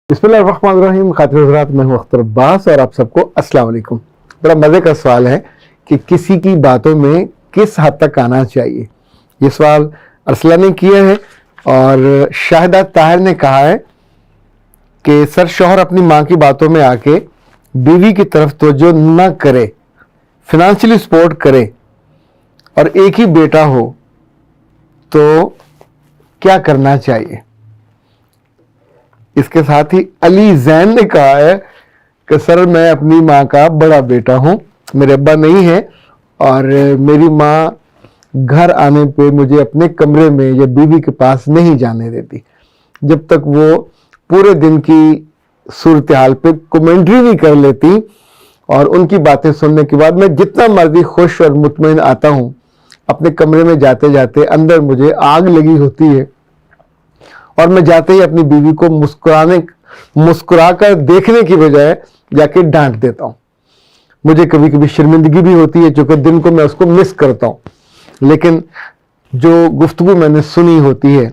بسم اللہ الرحمن الرحیم. خاطر حضرات، میں ہوں اختر عباس اور آپ سب کو السلام علیکم. بڑا مزے کا سوال ہے کہ کسی کی باتوں میں کس حد تک آنا چاہیے. یہ سوال ارسلہ نے کیا ہے اور شاہدہ طاہر نے کہا ہے کہ سر شوہر اپنی ماں کی باتوں میں آ کے بیوی کی طرف توجہ نہ کرے، فنانشلی سپورٹ کرے اور ایک ہی بیٹا ہو تو کیا کرنا چاہیے. اس کے ساتھ ہی علی زین نے کہا ہے کہ سر میں اپنی ماں کا بڑا بیٹا ہوں، میرے ابا نہیں ہے اور میری ماں گھر آنے پہ مجھے اپنے کمرے میں یا بیوی کے پاس نہیں جانے دیتی جب تک وہ پورے دن کی صورتحال پہ کومنٹری نہیں کر لیتی. اور ان کی باتیں سننے کے بعد میں جتنا مرضی خوش اور مطمئن آتا ہوں، اپنے کمرے میں جاتے جاتے اندر مجھے آگ لگی ہوتی ہے اور میں جاتے ہی اپنی بیوی کو مسکرا کر دیکھنے کی بجائے جا کے ڈانٹ دیتا ہوں. مجھے کبھی کبھی شرمندگی بھی ہوتی ہے چونکہ دن کو میں اس کو مس کرتا ہوں، لیکن جو گفتگو میں نے سنی ہوتی ہے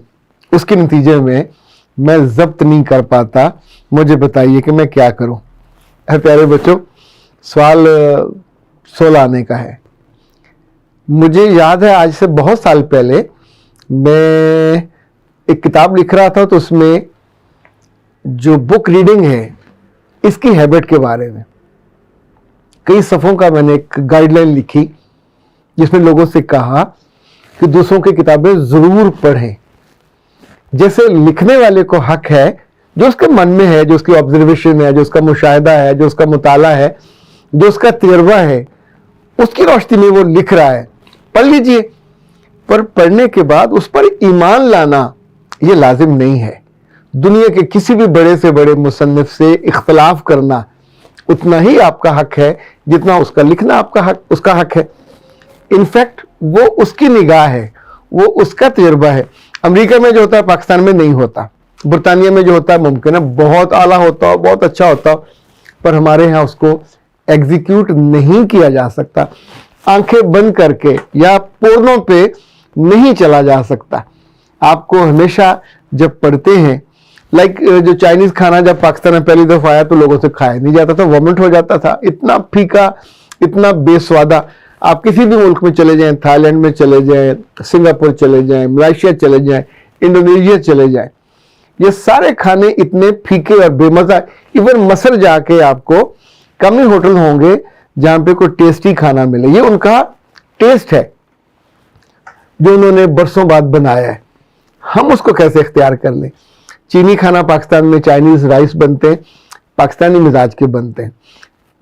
اس کے نتیجے میں ضبط نہیں کر پاتا. مجھے بتائیے کہ میں کیا کروں. اے پیارے بچوں، سوال 16 آنے کا ہے. مجھے یاد ہے آج سے بہت سال پہلے میں ایک کتاب لکھ رہا تھا تو اس میں جو بک ریڈنگ ہے اس کی ہیبٹ کے بارے میں کئی صفحوں کا میں نے ایک گائیڈ لائن لکھی جس میں لوگوں سے کہا کہ دوسروں کی کتابیں ضرور پڑھیں. جیسے لکھنے والے کو حق ہے جو اس کے من میں ہے، جو اس کی آبزرویشن ہے، جو اس کا مشاہدہ ہے، جو اس کا مطالعہ ہے، جو اس کا تجربہ ہے، اس کی روشنی میں وہ لکھ رہا ہے، پڑھ لیجئے. پر پڑھنے کے بعد اس پر ایمان لانا یہ لازم نہیں ہے. دنیا کے کسی بھی بڑے سے بڑے مصنف سے اختلاف کرنا اتنا ہی آپ کا حق ہے جتنا اس کا لکھنا اس کا حق ہے. انفیکٹ وہ اس کی نگاہ ہے، وہ اس کا تجربہ ہے. امریکہ میں جو ہوتا ہے پاکستان میں نہیں ہوتا. برطانیہ میں جو ہوتا ہے ممکن ہے بہت اعلیٰ ہوتا ہو، بہت اچھا ہوتا ہو، پر ہمارے ہاں اس کو ایگزیکیوٹ نہیں کیا جا سکتا. آنکھیں بند کر کے یا پورنوں پہ نہیں چلا جا سکتا. آپ کو ہمیشہ جب پڑھتے ہیں جو چائنیز کھانا جب پاکستان میں پہلی دفعہ آیا تو لوگوں سے کھایا نہیں جاتا تھا، وومنٹ ہو جاتا تھا، اتنا پھیکا، اتنا بے سوادہ. آپ کسی بھی ملک میں چلے جائیں، تھائی لینڈ میں چلے جائیں، سنگاپور چلے جائیں، ملائیشیا چلے جائیں، انڈونیشیا چلے جائیں، یہ سارے کھانے اتنے پھیکے اور بے مزہ. ایون مصر جا کے آپ کو کم ہی ہوٹل ہوں گے جہاں پہ کوئی ٹیسٹی کھانا ملے. یہ ان کا ٹیسٹ ہے جو انہوں نے برسوں بعد بنایا ہے. ہم اس کو کیسے اختیار کر لیں؟ چینی کھانا پاکستان میں چائنیز رائس بنتے ہیں، پاکستانی مزاج کے بنتے ہیں.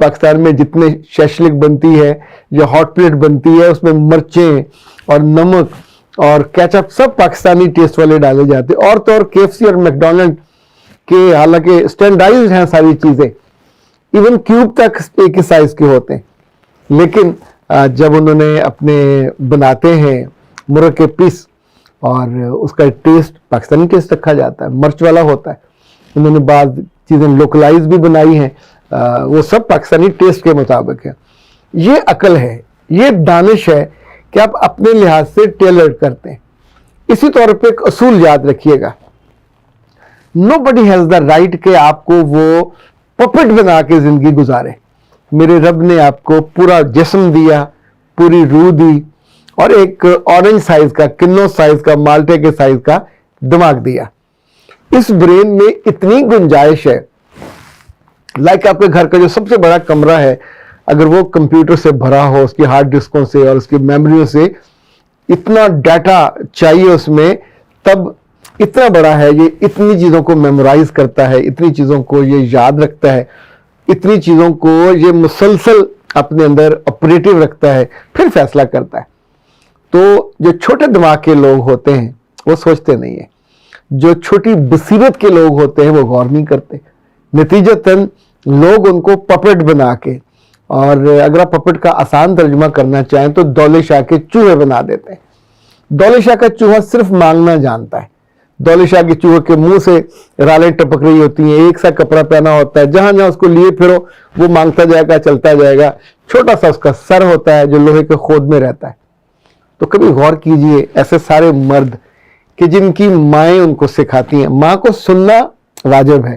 پاکستان میں جتنے شیشلک بنتی ہے یا ہاٹ پلیٹ بنتی ہے اس میں مرچیں اور نمک اور کیچپ سب پاکستانی ٹیسٹ والے ڈالے جاتے ہیں. اور تو اور KFC اور میکڈونلڈ کے حالانکہ اسٹینڈرڈائزڈ ہیں ساری چیزیں، ایون کیوب تک ایک ہی سائز کے ہوتے ہیں، لیکن جب انہوں نے اپنے بناتے ہیں مرغ کے پیس اور اس کا ٹیسٹ پاکستانی ٹیسٹ رکھا جاتا ہے، مرچ والا ہوتا ہے. انہوں نے بعض چیزیں لوکلائز بھی بنائی ہیں، وہ سب پاکستانی ٹیسٹ کے مطابق ہے. یہ عقل ہے، یہ دانش ہے کہ آپ اپنے لحاظ سے ٹیلرڈ کرتے ہیں. اسی طور پہ ایک اصول یاد رکھیے گا، nobody has the right کہ آپ کو وہ پپٹ بنا کے زندگی گزارے. میرے رب نے آپ کو پورا جسم دیا، پوری روح دی اور ایک اورنج سائز کا، کنو سائز کا، مالٹے کے سائز کا دماغ دیا. اس برین میں اتنی گنجائش ہے، آپ کے گھر کا جو سب سے بڑا کمرہ ہے اگر وہ کمپیوٹر سے بھرا ہو، اس کی ہارڈ ڈسکوں سے اور اس کی میموریوں سے، اتنا ڈیٹا چاہیے اس میں، تب اتنا بڑا ہے یہ، اتنی چیزوں کو میمورائز کرتا ہے، اتنی چیزوں کو یہ یاد رکھتا ہے، اتنی چیزوں کو یہ مسلسل اپنے اندر آپریٹو رکھتا ہے، پھر فیصلہ کرتا ہے. تو جو چھوٹے دماغ کے لوگ ہوتے ہیں وہ سوچتے نہیں ہیں، جو چھوٹی بصیرت کے لوگ ہوتے ہیں وہ غور نہیں کرتے. نتیجتاً لوگ ان کو پپٹ بنا کے، اور اگر آپ پپٹ کا آسان ترجمہ کرنا چاہیں تو دولے شاہ کے چوہے بنا دیتے ہیں. دولے شاہ کا چوہا صرف مانگنا جانتا ہے. دولے شاہ کے چوہے کے منہ سے رالیں ٹپک رہی ہوتی ہیں، ایک سا کپڑا پہنا ہوتا ہے، جہاں جہاں اس کو لیے پھرو وہ مانگتا جائے گا، چلتا جائے گا. چھوٹا سا اس کا سر ہوتا ہے جو لوہے کے خود میں رہتا ہے. تو کبھی غور کیجئے ایسے سارے مرد کہ جن کی مائیں ان کو سکھاتی ہیں. ماں کو سننا واجب ہے،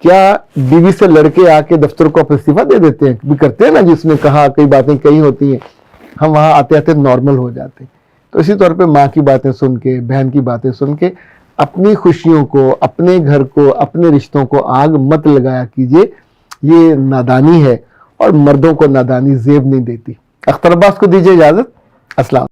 کیا بیوی سے لڑکے آ کے دفتر کو اپنا استعفیٰ دے دیتے ہیں؟ بھی کرتے ہیں نا، جس نے کہا کئی باتیں کہی ہوتی ہیں، ہم وہاں آتے آتے نارمل ہو جاتے ہیں۔ تو اسی طور پہ ماں کی باتیں سن کے، بہن کی باتیں سن کے اپنی خوشیوں کو، اپنے گھر کو، اپنے رشتوں کو آگ مت لگایا کیجیے، یہ نادانی ہے، اور مردوں کو نادانی زیب نہیں دیتی۔ اختر عباس کو دیجیے اجازت، السلام۔